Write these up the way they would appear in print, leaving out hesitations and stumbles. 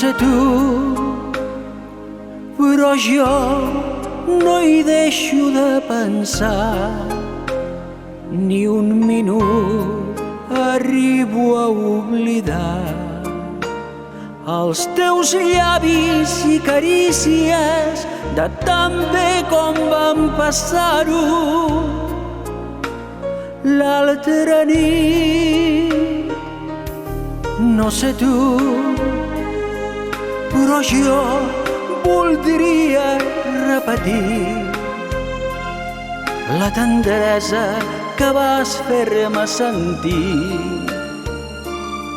sé tu, però jo no hi deixo de pensar. Ni un minut arribo a oblidar els teus llavis i carícies de tan bé com vam passar-ho l'altra nit. No sé tu, però jo voldria repetir la tendresa que vas fer-me sentir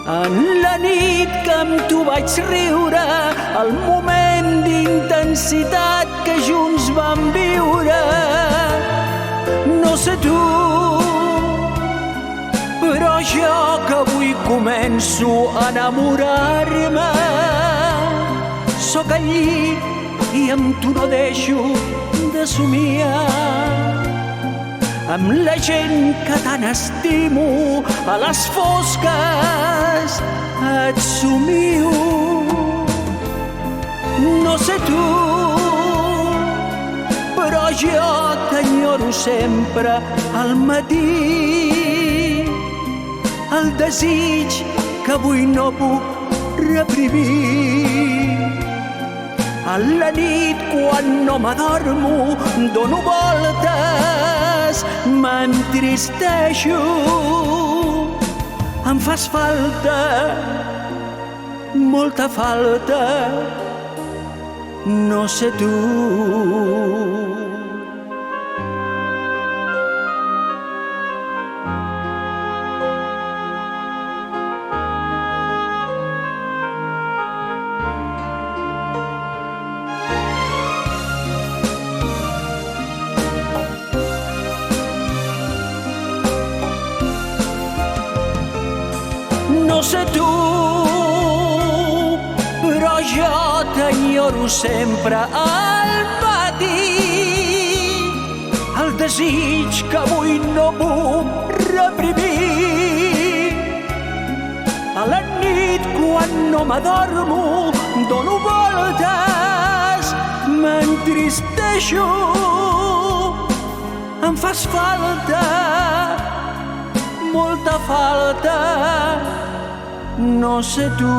en la nit que amb tu vaig riure, el moment d'intensitat que junts vam viure. No sé tu, però jo que avui començo a enamorar-me, sóc allí i amb tu no deixo de somiar. Amb la gent que tant estimo, a les fosques et somio. No sé tu, però jo t'enyoro sempre al matí. El desig que avui no puc reprimir. A la nit quan no m'adormo dono voltes, m'entristeixo. Em fas falta, molta falta, no sé tu. No sé tu, però jo t'enyoro sempre al matí. El desig que avui no puc reprimir. A la nit quan no m'adormo dono voltes, m'entristeixo. Em fas falta, molta falta, no sé tu.